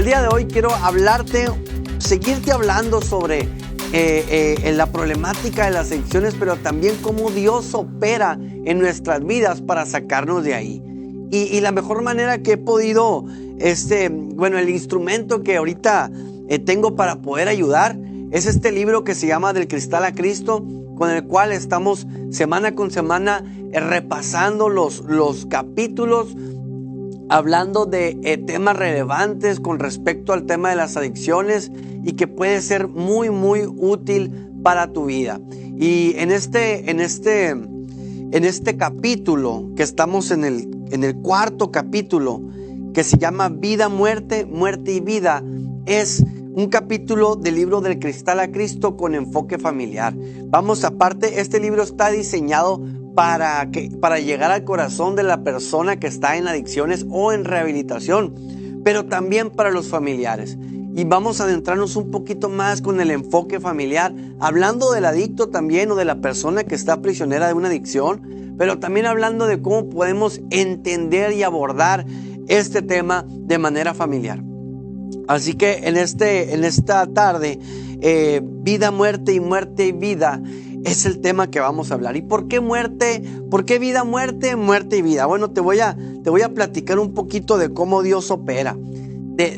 día de hoy quiero seguirte hablando sobre la problemática de las adicciones, pero también cómo Dios opera en nuestras vidas para sacarnos de ahí. Y la mejor manera que he podido, el instrumento que ahorita tengo para poder ayudar es este libro que se llama Del Cristal a Cristo, con el cual estamos semana con semana repasando los capítulos, hablando de temas relevantes con respecto al tema de las adicciones y que puede ser muy, muy útil para tu vida. Y en este capítulo, que estamos en el cuarto capítulo, que se llama Vida, Muerte, Muerte y Vida, es un capítulo del libro Del Cristal a Cristo con enfoque familiar. Aparte, este libro está diseñado para llegar al corazón de la persona que está en adicciones o en rehabilitación, pero también para los familiares. Y vamos a adentrarnos un poquito más con el enfoque familiar, hablando del adicto también o de la persona que está prisionera de una adicción, pero también hablando de cómo podemos entender y abordar este tema de manera familiar. Así que en esta tarde, vida, muerte y vida es el tema que vamos a hablar. ¿Y por qué muerte? ¿Por qué vida, muerte, muerte y vida? Bueno, te voy a platicar un poquito de cómo Dios opera.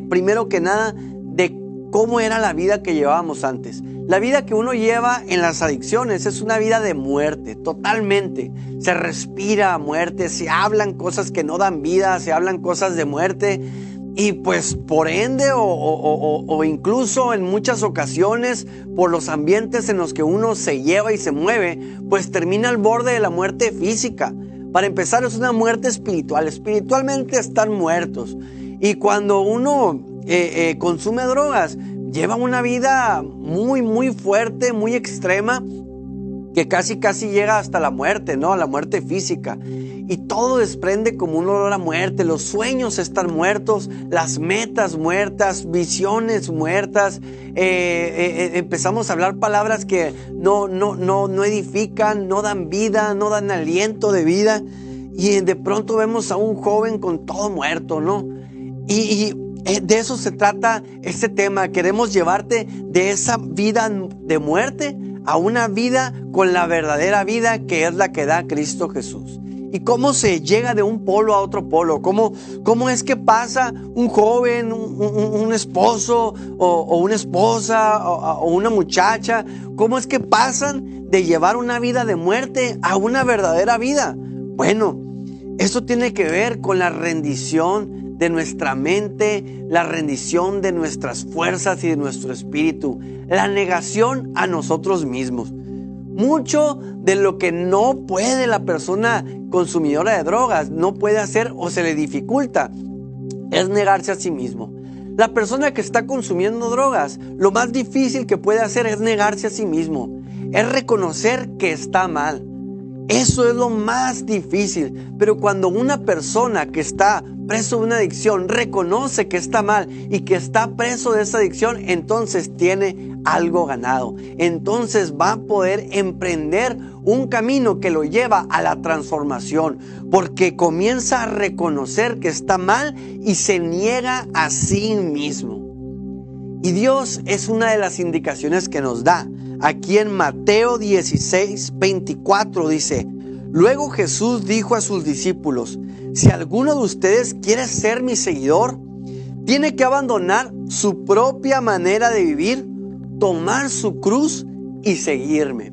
Primero que nada, de cómo era la vida que llevábamos antes. La vida que uno lleva en las adicciones es una vida de muerte, totalmente. Se respira muerte, se hablan cosas que no dan vida, se hablan cosas de muerte. Y pues por ende o incluso en muchas ocasiones por los ambientes en los que uno se lleva y se mueve, pues termina al borde de la muerte física. Para empezar, es una muerte espiritual. Espiritualmente están muertos. Y cuando uno consume drogas, lleva una vida muy, muy fuerte, muy extrema, que casi llega hasta la muerte, ¿no? A la muerte física. Y todo desprende como un olor a muerte. Los sueños están muertos, las metas muertas, visiones muertas. Empezamos a hablar palabras que no edifican, no dan vida, no dan aliento de vida. Y de pronto vemos a un joven con todo muerto, ¿no? Y de eso se trata este tema. Queremos llevarte de esa vida de muerte a una vida con la verdadera vida, que es la que da Cristo Jesús. Y cómo se llega de un polo a otro polo. Cómo es que pasa un joven, un esposo o una esposa o una muchacha. Cómo es que pasan de llevar una vida de muerte a una verdadera vida. Bueno, esto tiene que ver con la rendición de nuestra mente, la rendición de nuestras fuerzas y de nuestro espíritu, la negación a nosotros mismos. Mucho de lo que no puede la persona consumidora de drogas, no puede hacer o se le dificulta, es negarse a sí mismo. La persona que está consumiendo drogas, lo más difícil que puede hacer es negarse a sí mismo, es reconocer que está mal. Eso es lo más difícil. Pero cuando una persona que está preso de una adicción reconoce que está mal y que está preso de esa adicción, entonces tiene algo ganado. Entonces va a poder emprender un camino que lo lleva a la transformación, porque comienza a reconocer que está mal y se niega a sí mismo. Y Dios es una de las indicaciones que nos da. Aquí en Mateo 16:24 dice: luego Jesús dijo a sus discípulos: si alguno de ustedes quiere ser mi seguidor, tiene que abandonar su propia manera de vivir, tomar su cruz y seguirme.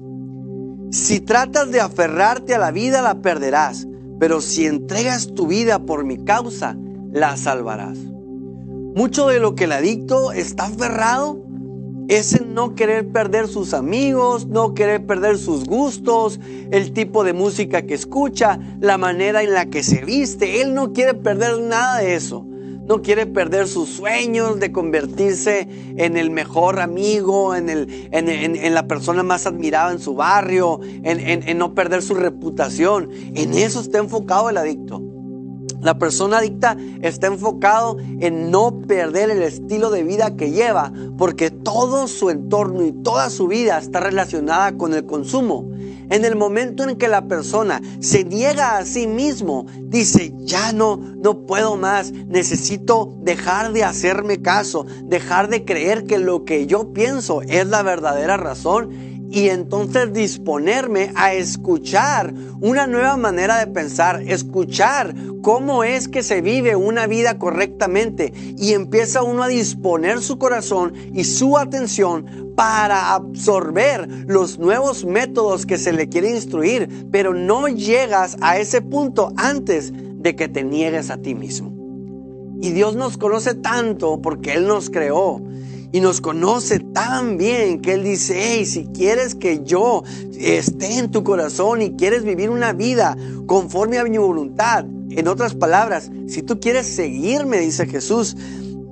Si tratas de aferrarte a la vida, la perderás, pero si entregas tu vida por mi causa, la salvarás. Mucho de lo que el adicto está aferrado es en no querer perder sus amigos, no querer perder sus gustos, el tipo de música que escucha, la manera en la que se viste. Él no quiere perder nada de eso. No quiere perder sus sueños de convertirse en el mejor amigo, en la persona más admirada en su barrio, en no perder su reputación. En eso está enfocado el adicto. La persona adicta está enfocado en no perder el estilo de vida que lleva, porque todo su entorno y toda su vida está relacionada con el consumo. En el momento en que la persona se niega a sí mismo, dice, ya no puedo más, necesito dejar de hacerme caso, dejar de creer que lo que yo pienso es la verdadera razón, y entonces disponerme a escuchar una nueva manera de pensar, escuchar cómo es que se vive una vida correctamente, y empieza uno a disponer su corazón y su atención para absorber los nuevos métodos que se le quiere instruir, pero no llegas a ese punto antes de que te niegues a ti mismo. Y Dios nos conoce tanto porque Él nos creó. Y nos conoce tan bien que Él dice, hey, si quieres que yo esté en tu corazón y quieres vivir una vida conforme a mi voluntad, en otras palabras, si tú quieres seguirme, dice Jesús,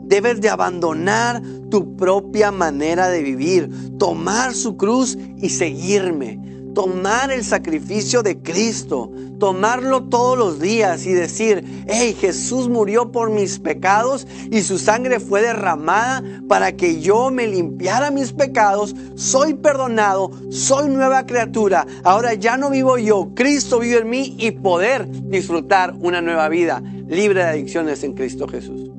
debes de abandonar tu propia manera de vivir, tomar su cruz y seguirme. Tomar el sacrificio de Cristo, tomarlo todos los días y decir, hey, Jesús murió por mis pecados y su sangre fue derramada para que yo me limpiara mis pecados, soy perdonado, soy nueva criatura, ahora ya no vivo yo, Cristo vive en mí, y poder disfrutar una nueva vida libre de adicciones en Cristo Jesús.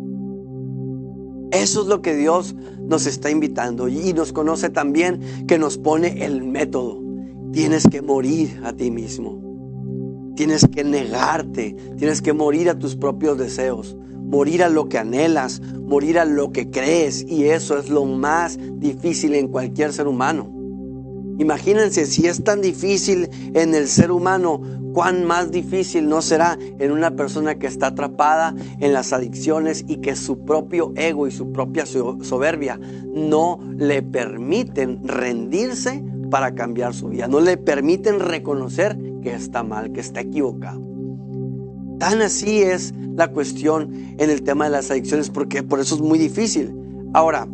Eso es lo que Dios nos está invitando, y nos conoce también que nos pone el método. Tienes que morir a ti mismo. Tienes que negarte. Tienes que morir a tus propios deseos. Morir a lo que anhelas. Morir a lo que crees. Y eso es lo más difícil en cualquier ser humano. Imagínense, si es tan difícil en el ser humano, cuán más difícil no será en una persona que está atrapada en las adicciones y que su propio ego y su propia soberbia no le permiten rendirse para cambiar su vida, no le permiten reconocer que está mal, que está equivocado. Tan así es la cuestión en el tema de las adicciones, porque por eso es muy difícil. Ahora,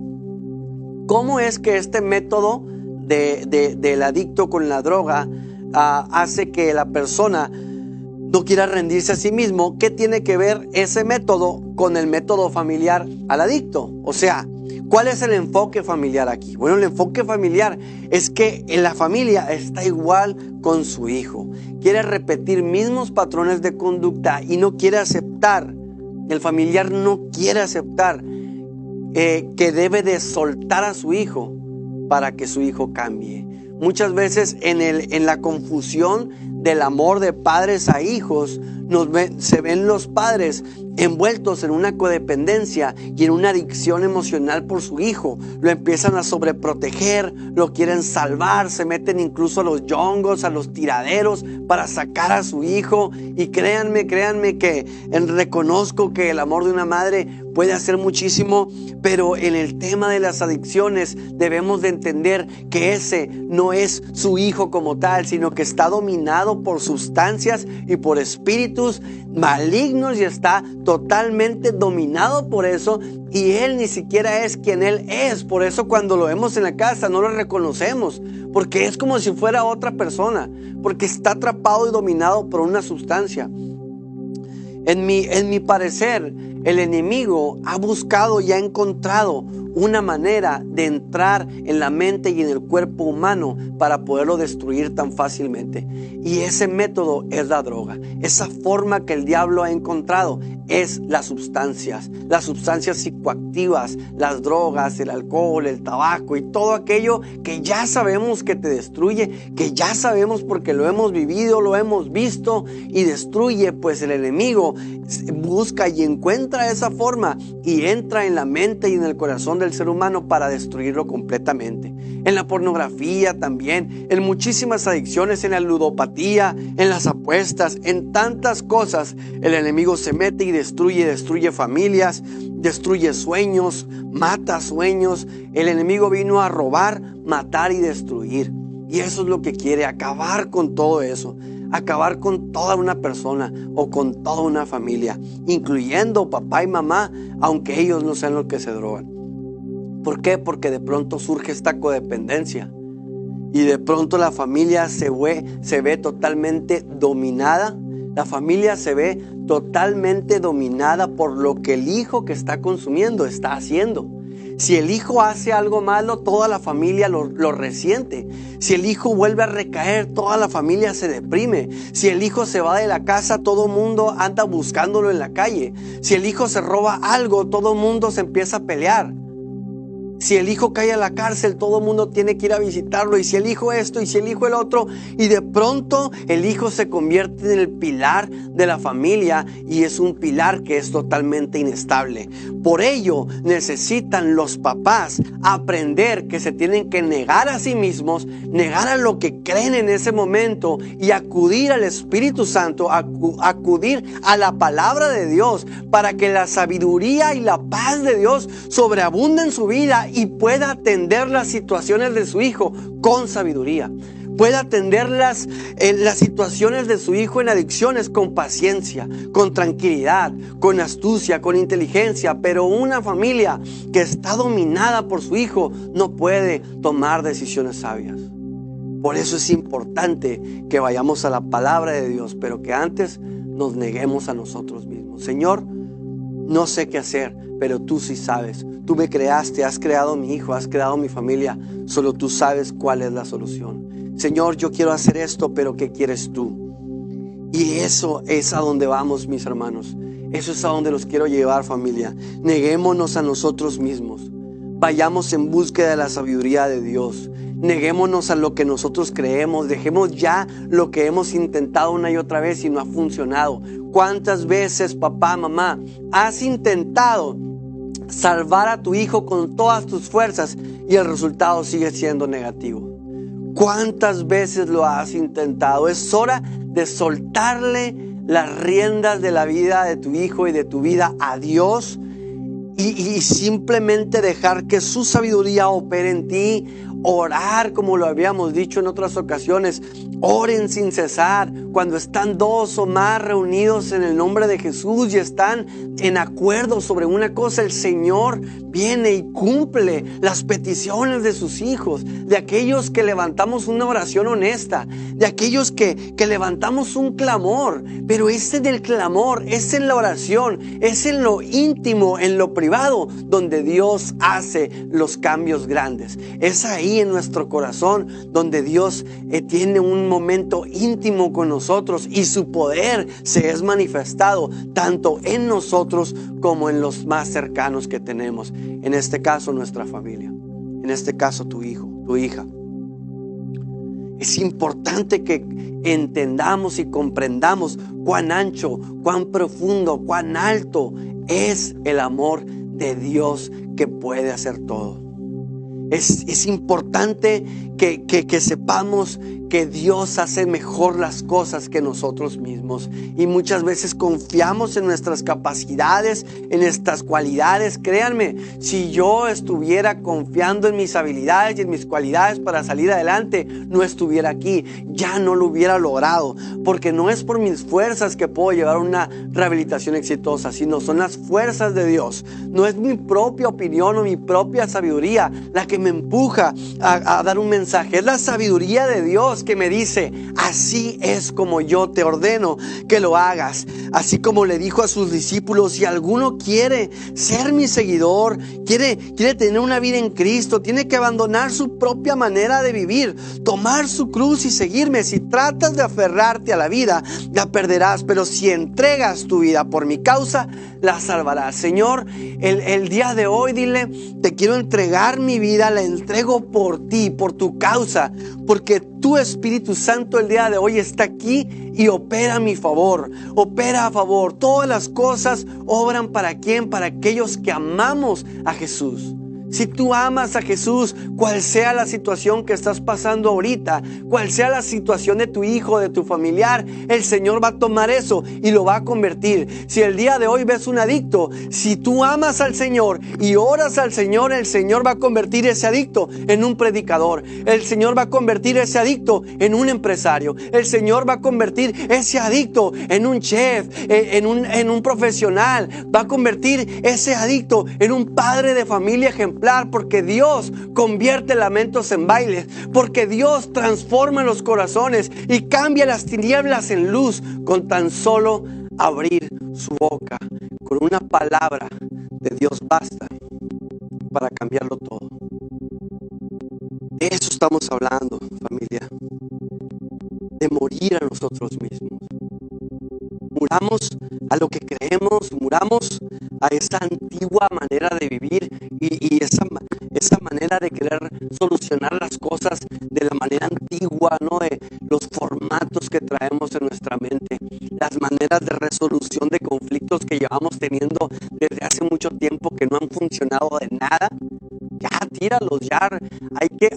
¿cómo es que este método del adicto con la droga hace que la persona no quiera rendirse a sí mismo? ¿Qué tiene que ver ese método con el método familiar al adicto? O sea, ¿cuál es el enfoque familiar aquí? Bueno, el enfoque familiar es que en la familia está igual con su hijo. Quiere repetir mismos patrones de conducta y no quiere aceptar, el familiar no quiere aceptar que debe de soltar a su hijo para que su hijo cambie. Muchas veces en la confusión del amor de padres a hijos, se ven los padres envueltos en una codependencia y en una adicción emocional por su hijo. Lo empiezan a sobreproteger, lo quieren salvar, se meten incluso a los yongos, a los tiraderos para sacar a su hijo. Y créanme que reconozco que el amor de una madre puede hacer muchísimo, pero en el tema de las adicciones debemos de entender que ese no es su hijo como tal, sino que está dominado por sustancias y por espíritus malignos y está totalmente dominado por eso, y él ni siquiera es quien él es. Por eso cuando lo vemos en la casa no lo reconocemos, porque es como si fuera otra persona, porque está atrapado y dominado por una sustancia. En mi parecer, el enemigo ha buscado y ha encontrado una manera de entrar en la mente y en el cuerpo humano para poderlo destruir tan fácilmente. Y ese método es la droga. Esa forma que el diablo ha encontrado es las sustancias psicoactivas, las drogas, el alcohol, el tabaco y todo aquello que ya sabemos que te destruye, que ya sabemos porque lo hemos vivido, lo hemos visto y destruye. Pues el enemigo busca y encuentra esa forma y entra en la mente y en el corazón del ser humano para destruirlo completamente. En la pornografía también, en muchísimas adicciones, en la ludopatía, en las apuestas, en tantas cosas, el enemigo se mete y destruye familias, destruye sueños, mata sueños. El enemigo vino a robar, matar y destruir. Y eso es lo que quiere, acabar con todo eso. Acabar con toda una persona o con toda una familia, incluyendo papá y mamá, aunque ellos no sean los que se drogan. ¿Por qué? Porque de pronto surge esta codependencia y de pronto la familia se ve totalmente dominada. La familia se ve totalmente dominada por lo que el hijo que está consumiendo está haciendo. Si el hijo hace algo malo, toda la familia lo resiente. Si el hijo vuelve a recaer, toda la familia se deprime. Si el hijo se va de la casa, todo el mundo anda buscándolo en la calle. Si el hijo se roba algo, todo el mundo se empieza a pelear. Si el hijo cae a la cárcel, todo el mundo tiene que ir a visitarlo. Y si el hijo esto, y si el hijo el otro. Y de pronto el hijo se convierte en el pilar de la familia. Y es un pilar que es totalmente inestable. Por ello necesitan los papás aprender que se tienen que negar a sí mismos, negar a lo que creen en ese momento y acudir al Espíritu Santo, acudir a la palabra de Dios, para que la sabiduría y la paz de Dios sobreabunden en su vida y pueda atender las situaciones de su hijo con sabiduría. Pueda atender las situaciones de su hijo en adicciones con paciencia, con tranquilidad, con astucia, con inteligencia. Pero una familia que está dominada por su hijo no puede tomar decisiones sabias. Por eso es importante que vayamos a la palabra de Dios, pero que antes nos neguemos a nosotros mismos. Señor, no sé qué hacer, pero tú sí sabes. Tú me creaste, has creado mi hijo, has creado mi familia. Solo tú sabes cuál es la solución. Señor, yo quiero hacer esto, pero ¿qué quieres tú? Y eso es a donde vamos, mis hermanos. Eso es a donde los quiero llevar, familia. Neguémonos a nosotros mismos. Vayamos en búsqueda de la sabiduría de Dios. Neguémonos a lo que nosotros creemos. Dejemos ya lo que hemos intentado una y otra vez y no ha funcionado. ¿Cuántas veces, papá, mamá, has intentado salvar a tu hijo con todas tus fuerzas y el resultado sigue siendo negativo? ¿Cuántas veces lo has intentado? Es hora de soltarle las riendas de la vida de tu hijo y de tu vida a Dios y simplemente dejar que su sabiduría opere en ti. Orar, como lo habíamos dicho en otras ocasiones. Oren sin cesar. Cuando están dos o más reunidos en el nombre de Jesús y están en acuerdo sobre una cosa, el Señor viene y cumple las peticiones de sus hijos, de aquellos que levantamos una oración honesta, de aquellos que levantamos un clamor. Pero ese del clamor es en la oración, es en lo íntimo, en lo privado, donde Dios hace los cambios grandes. Es ahí en nuestro corazón donde Dios tiene un momento íntimo con nosotros y su poder se es manifestado tanto en nosotros como en los más cercanos que tenemos. En este caso nuestra familia, en este caso tu hijo, tu hija. Es importante que entendamos y comprendamos cuán ancho, cuán profundo, cuán alto es el amor de Dios que puede hacer todo. Es importante que sepamos que Dios hace mejor las cosas que nosotros mismos. Y muchas veces confiamos en nuestras capacidades, en nuestras cualidades. Créanme, si yo estuviera confiando en mis habilidades y en mis cualidades para salir adelante, no estuviera aquí, ya no lo hubiera logrado. Porque no es por mis fuerzas que puedo llevar una rehabilitación exitosa, sino son las fuerzas de Dios. No es mi propia opinión o mi propia sabiduría la que me empuja a dar un mensaje. Es la sabiduría de Dios que me dice: así es como yo te ordeno que lo hagas. Así como le dijo a sus discípulos: si alguno quiere ser mi seguidor, quiere tener una vida en Cristo, tiene que abandonar su propia manera de vivir, tomar su cruz y seguirme. Si tratas de aferrarte a la vida, la perderás, pero si entregas tu vida por mi causa, la salvarás. Señor, el día de hoy dile: te quiero entregar mi vida, la entrego por ti, por tu causa, porque tu Espíritu Santo el día de hoy está aquí y opera a mi favor, opera a favor. Todas las cosas obran ¿para quién? Para aquellos que amamos a Jesús. Si tú amas a Jesús, cual sea la situación que estás pasando ahorita, cual sea la situación de tu hijo, de tu familiar, el Señor va a tomar eso y lo va a convertir. Si el día de hoy ves un adicto, si tú amas al Señor y oras al Señor, el Señor va a convertir ese adicto en un predicador. El Señor va a convertir ese adicto en un empresario. El Señor va a convertir ese adicto en un chef, en un profesional. Va a convertir ese adicto en un padre de familia ejemplar. Porque Dios convierte lamentos en bailes, porque Dios transforma los corazones y cambia las tinieblas en luz con tan solo abrir su boca. Con una palabra de Dios basta para cambiarlo todo. De eso estamos hablando, familia. De morir a nosotros mismos. Muramos a lo que creemos, muramos a esa antigua manera de vivir y esa manera de querer solucionar las cosas de la manera antigua, ¿no? De los formatos que traemos en nuestra mente, las maneras de resolución de conflictos que llevamos teniendo desde hace mucho tiempo que no han funcionado de nada. Ya tíralos, ya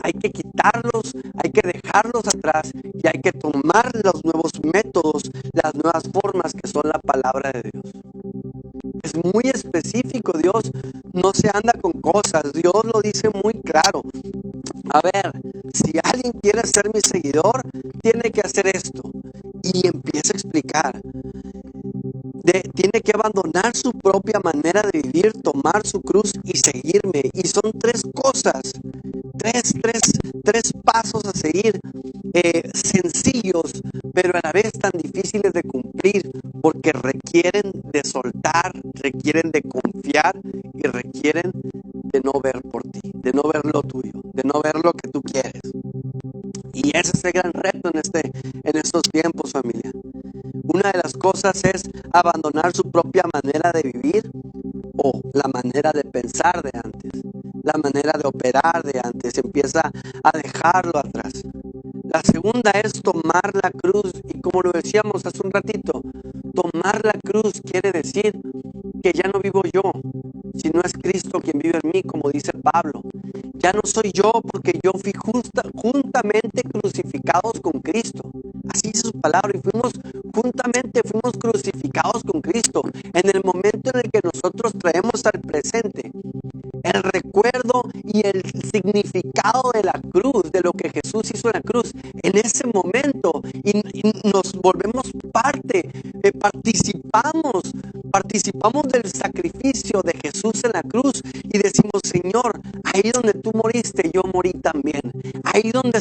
hay que quitarlos, hay que dejarlos atrás y hay que tomar los nuevos métodos, las nuevas formas que son la palabra de Dios. Es muy específico, Dios no se anda con cosas, Dios lo dice muy claro. A ver, si alguien quiere ser mi seguidor, tiene que hacer esto. Y empieza a explicar. Tiene que abandonar su propia manera de vivir, tomar su cruz y seguirme. Y son tres cosas, tres pasos a seguir, sencillos, pero a la vez tan difíciles de cumplir, porque requieren de soltar, requieren de confiar y requieren de no ver por ti, de no ver lo tuyo, de no ver lo que tú quieres. Y ese es el gran reto en estos tiempos, familia. Una de las cosas es abandonar su propia manera de vivir o la manera de pensar de antes, la manera de operar de antes. Empieza a dejarlo atrás. La segunda es tomar la cruz, y como lo decíamos hace un ratito, tomar la cruz quiere decir que ya no vivo yo, sino es Cristo quien vive en mí, como dice Pablo. Ya no soy yo, porque yo fui juntamente crucificados con Cristo. Así dice su palabra, y fuimos crucificados con Cristo. En el momento en el que nosotros traemos al presente el recuerdo y el significado de la cruz, de lo que Jesús hizo en la cruz, en ese momento y nos volvemos parte, participamos del sacrificio de Jesús en la cruz y decimos: Señor, ahí donde tú moriste, yo morí también. Ahí donde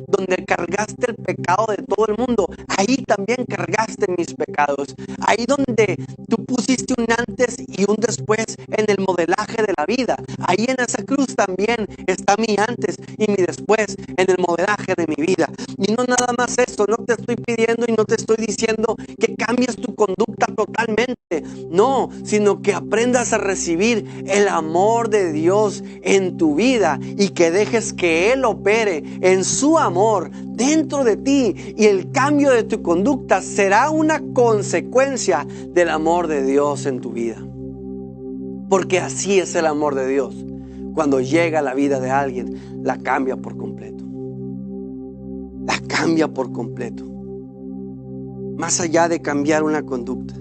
donde cargaste el pecado de todo el mundo, ahí también cargaste mis pecados. Ahí donde tú pusiste un antes y un después en el modelaje de la vida, ahí en esa cruz también está mi antes y mi después en el modelaje de mi vida. Y no nada más eso, no te estoy pidiendo y no te estoy diciendo que cambies tu conducta totalmente, no, sino que aprendas a recibir el amor de Dios en tu vida y que dejes que Él opere en su amor dentro de ti, y el cambio de tu conducta será una consecuencia del amor de Dios en tu vida. Porque así es el amor de Dios. Cuando llega a la vida de alguien, la cambia por completo. La cambia por completo. Más allá de cambiar una conducta,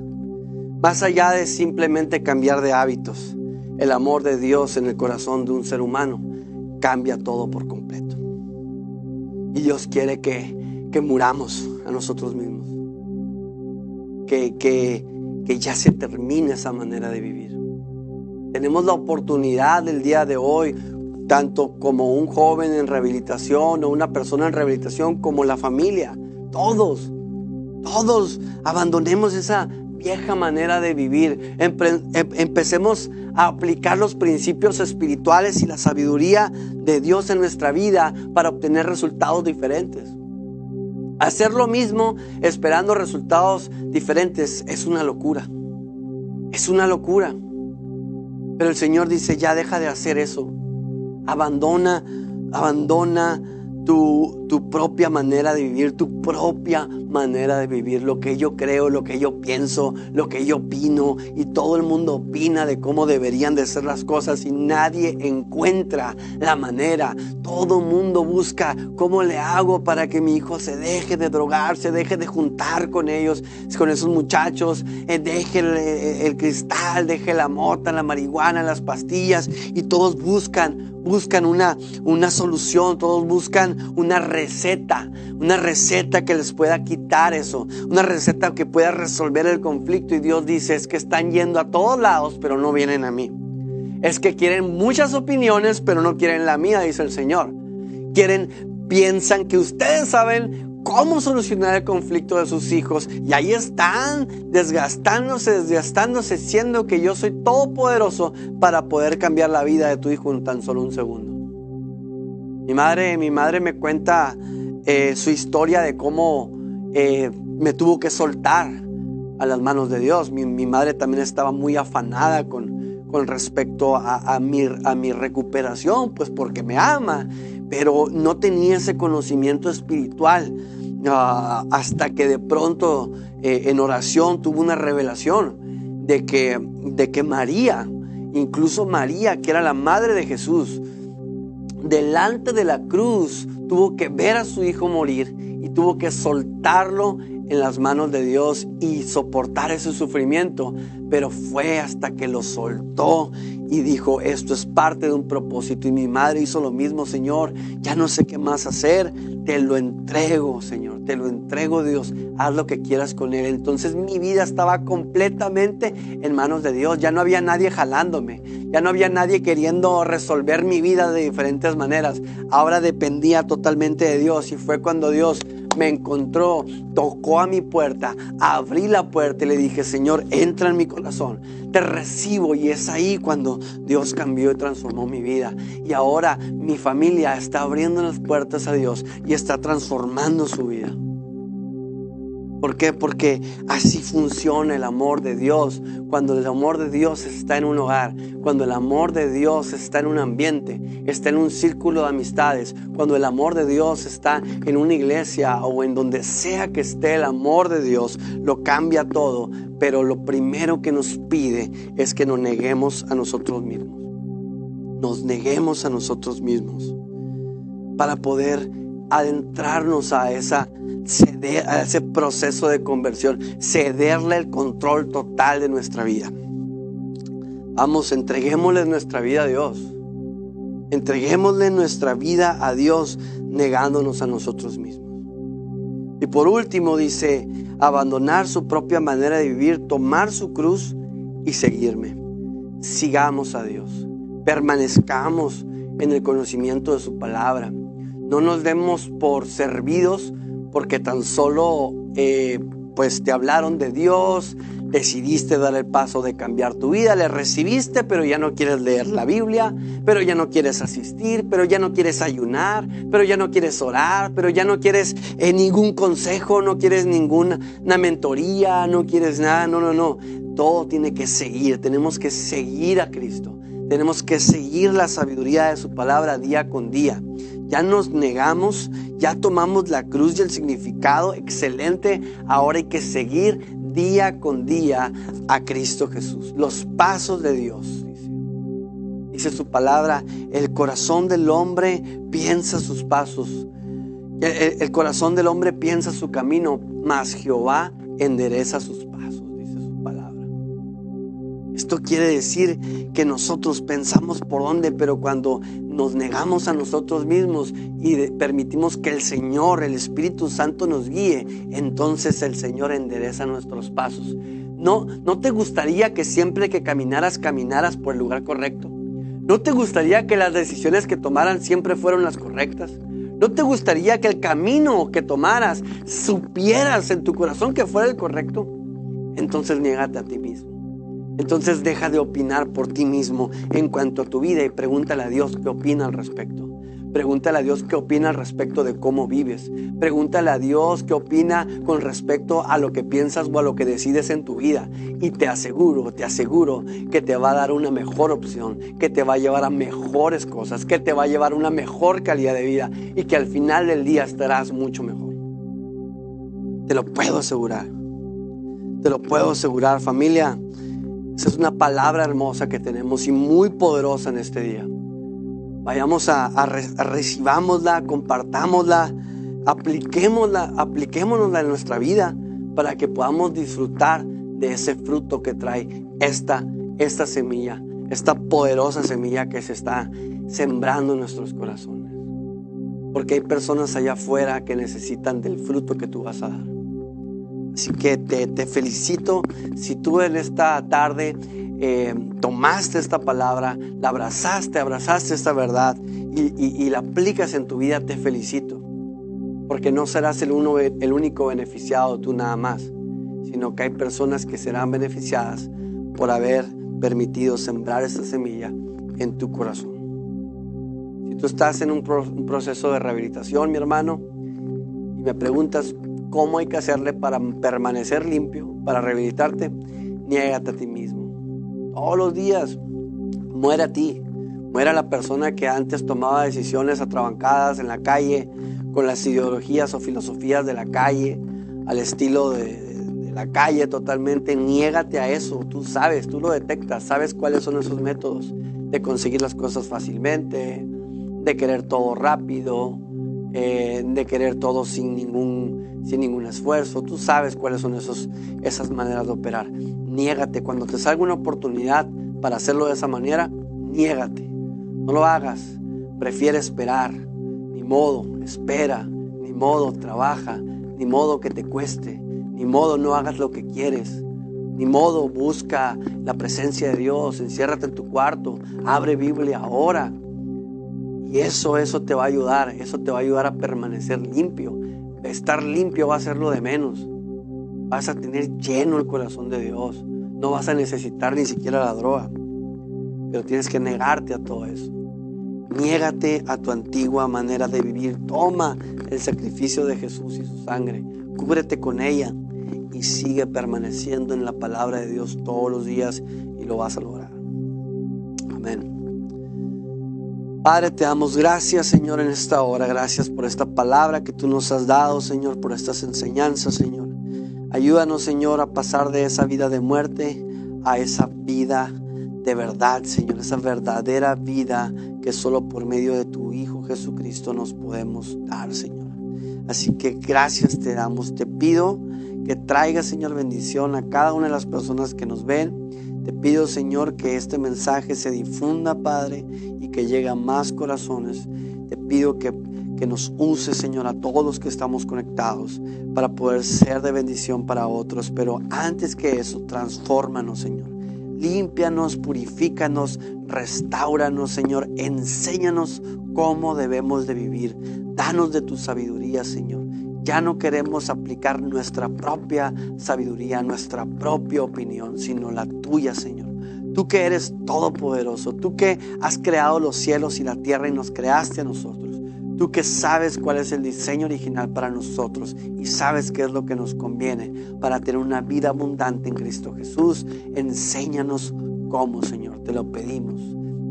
más allá de simplemente cambiar de hábitos, el amor de Dios en el corazón de un ser humano cambia todo por completo. Y Dios quiere que muramos a nosotros mismos. Que ya se termine esa manera de vivir. Tenemos la oportunidad del día de hoy, tanto como un joven en rehabilitación o una persona en rehabilitación, como la familia. Todos abandonemos esa vieja manera de vivir. Empecemos a aplicar los principios espirituales y la sabiduría de Dios en nuestra vida para obtener resultados diferentes. Hacer lo mismo esperando resultados diferentes es una locura. Es una locura. Pero el Señor dice: ya deja de hacer eso. Abandona tu propia manera de vivir, tu propia manera de vivir. Lo que yo creo, lo que yo pienso, lo que yo opino, y todo el mundo opina de cómo deberían de ser las cosas y nadie encuentra la manera. Todo el mundo busca cómo le hago para que mi hijo se deje de drogar, se deje de juntar con ellos, con esos muchachos, deje el cristal, deje la mota, la marihuana, las pastillas, y todos buscan una solución, todos buscan una receta que les pueda quitar eso, una receta que pueda resolver el conflicto. Y Dios dice: es que están yendo a todos lados, pero no vienen a mí. Es que quieren muchas opiniones, pero no quieren la mía, dice el Señor. Piensan que ustedes saben cómo solucionar el conflicto de sus hijos. Y ahí están desgastándose, siendo que yo soy todopoderoso para poder cambiar la vida de tu hijo en tan solo un segundo. Mi madre me cuenta su historia de cómo me tuvo que soltar a las manos de Dios. Mi madre también estaba muy afanada con respecto a mi recuperación, pues porque me ama, pero no tenía ese conocimiento espiritual hasta que de pronto en oración tuvo una revelación de que María, incluso María, que era la madre de Jesús, delante de la cruz tuvo que ver a su hijo morir y tuvo que soltarlo en las manos de Dios y soportar ese sufrimiento. Pero fue hasta que lo soltó y dijo: esto es parte de un propósito. Y mi madre hizo lo mismo. Señor, ya no sé qué más hacer, te lo entrego, Señor, te lo entrego, Dios, haz lo que quieras con él. Entonces mi vida estaba completamente en manos de Dios. Ya no había nadie jalándome, ya no había nadie queriendo resolver mi vida de diferentes maneras. Ahora dependía totalmente de Dios. Y fue cuando Dios me encontró, tocó a mi puerta, abrí la puerta y le dije: Señor, entra en mi corazón, te recibo. Y es ahí cuando Dios cambió y transformó mi vida. Y ahora mi familia está abriendo las puertas a Dios y está transformando su vida. ¿Por qué? Porque así funciona el amor de Dios. Cuando el amor de Dios está en un hogar, cuando el amor de Dios está en un ambiente, está en un círculo de amistades, cuando el amor de Dios está en una iglesia o en donde sea que esté, el amor de Dios lo cambia todo. Pero lo primero que nos pide es que nos neguemos a nosotros mismos. Nos neguemos a nosotros mismos para poder adentrarnos a ese proceso de conversión, cederle el control total de nuestra vida. Vamos, entreguémosle nuestra vida a Dios. Entreguémosle nuestra vida a Dios, negándonos a nosotros mismos. Y por último dice: abandonar su propia manera de vivir, tomar su cruz y seguirme. Sigamos a Dios, permanezcamos en el conocimiento de su palabra. No nos demos por servidos porque tan solo pues te hablaron de Dios, decidiste dar el paso de cambiar tu vida, le recibiste, pero ya no quieres leer la Biblia, pero ya no quieres asistir, pero ya no quieres ayunar, pero ya no quieres orar, pero ya no quieres ningún consejo, no quieres ninguna mentoría, no quieres nada. No. Todo tiene que seguir. Tenemos que seguir a Cristo. Tenemos que seguir la sabiduría de su palabra día con día. Ya nos negamos, ya tomamos la cruz y el significado, excelente. Ahora hay que seguir día con día a Cristo Jesús. Los pasos de Dios. Dice su palabra: el corazón del hombre piensa sus pasos. El corazón del hombre piensa su camino, mas Jehová endereza sus pasos, dice su palabra. Esto quiere decir que nosotros pensamos por dónde, pero cuando nos negamos a nosotros mismos y permitimos que el Señor, el Espíritu Santo nos guíe, entonces el Señor endereza nuestros pasos. ¿No te gustaría que siempre que caminaras por el lugar correcto? ¿No te gustaría que las decisiones que tomaran siempre fueran las correctas? ¿No te gustaría que el camino que tomaras supieras en tu corazón que fuera el correcto? Entonces niégate a ti mismo. Entonces deja de opinar por ti mismo en cuanto a tu vida y pregúntale a Dios qué opina al respecto. Pregúntale a Dios qué opina al respecto de cómo vives. Pregúntale a Dios qué opina con respecto a lo que piensas o a lo que decides en tu vida. Y te aseguro que te va a dar una mejor opción, que te va a llevar a mejores cosas, que te va a llevar a una mejor calidad de vida y que al final del día estarás mucho mejor. Te lo puedo asegurar. Te lo puedo asegurar, familia. Esa es una palabra hermosa que tenemos y muy poderosa en este día. Vayamos recibámosla, compartámosla, apliquémonosla en nuestra vida para que podamos disfrutar de ese fruto que trae esta semilla, esta poderosa semilla que se está sembrando en nuestros corazones. Porque hay personas allá afuera que necesitan del fruto que tú vas a dar. Así que te felicito si tú en esta tarde tomaste esta palabra, la abrazaste esta verdad y la aplicas en tu vida. Te felicito. porque no serás el único beneficiado tú nada más, sino que hay personas que serán beneficiadas por haber permitido sembrar esa semilla en tu corazón. Si tú estás en un proceso de rehabilitación, mi hermano, y me preguntas cómo hay que hacerle para permanecer limpio, para rehabilitarte, niégate a ti mismo. Todos los días, muere a ti. Muere a la persona que antes tomaba decisiones atrabancadas en la calle, con las ideologías o filosofías de la calle, al estilo de la calle totalmente. Niégate a eso. Tú sabes, tú lo detectas, sabes cuáles son esos métodos de conseguir las cosas fácilmente, de querer todo rápido, de querer todo sin ningún esfuerzo. Tú sabes cuáles son esas maneras de operar. Niégate. Cuando te salga una oportunidad para hacerlo de esa manera, niégate. No lo hagas. Prefiere esperar. Ni modo, espera. Ni modo, trabaja. Ni modo que te cueste. Ni modo, no hagas lo que quieres. Ni modo, busca la presencia de Dios. Enciérrate en tu cuarto. Abre Biblia, ora. Y eso te va a ayudar. Eso te va a ayudar a permanecer limpio. Estar limpio va a ser lo de menos. Vas a tener lleno el corazón de Dios. No vas a necesitar ni siquiera la droga. Pero tienes que negarte a todo eso. Niégate a tu antigua manera de vivir. Toma el sacrificio de Jesús y su sangre. Cúbrete con ella y sigue permaneciendo en la palabra de Dios todos los días y lo vas a lograr. Amén. Padre, te damos gracias, Señor, en esta hora. Gracias por esta palabra que tú nos has dado, Señor, por estas enseñanzas, Señor. Ayúdanos, Señor, a pasar de esa vida de muerte a esa vida de verdad, Señor. Esa verdadera vida que solo por medio de tu Hijo Jesucristo nos podemos dar, Señor. Así que gracias te damos. Te pido que traigas, Señor, bendición a cada una de las personas que nos ven. Te pido, Señor, que este mensaje se difunda, Padre, y que llegue a más corazones. Te pido que nos uses, Señor, a todos los que estamos conectados para poder ser de bendición para otros. Pero antes que eso, transfórmanos, Señor. Límpianos, purifícanos, restáuranos, Señor. Enséñanos cómo debemos de vivir. Danos de tu sabiduría, Señor. Ya no queremos aplicar nuestra propia sabiduría, nuestra propia opinión, sino la tuya, Señor. Tú que eres todopoderoso, tú que has creado los cielos y la tierra y nos creaste a nosotros. Tú que sabes cuál es el diseño original para nosotros y sabes qué es lo que nos conviene para tener una vida abundante en Cristo Jesús. Enséñanos cómo, Señor, te lo pedimos.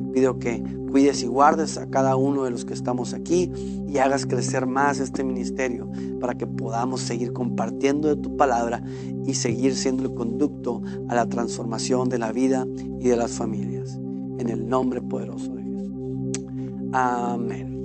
Te pido que cuides y guardes a cada uno de los que estamos aquí y hagas crecer más este ministerio para que podamos seguir compartiendo de tu palabra y seguir siendo el conducto a la transformación de la vida y de las familias. En el nombre poderoso de Jesús. Amén.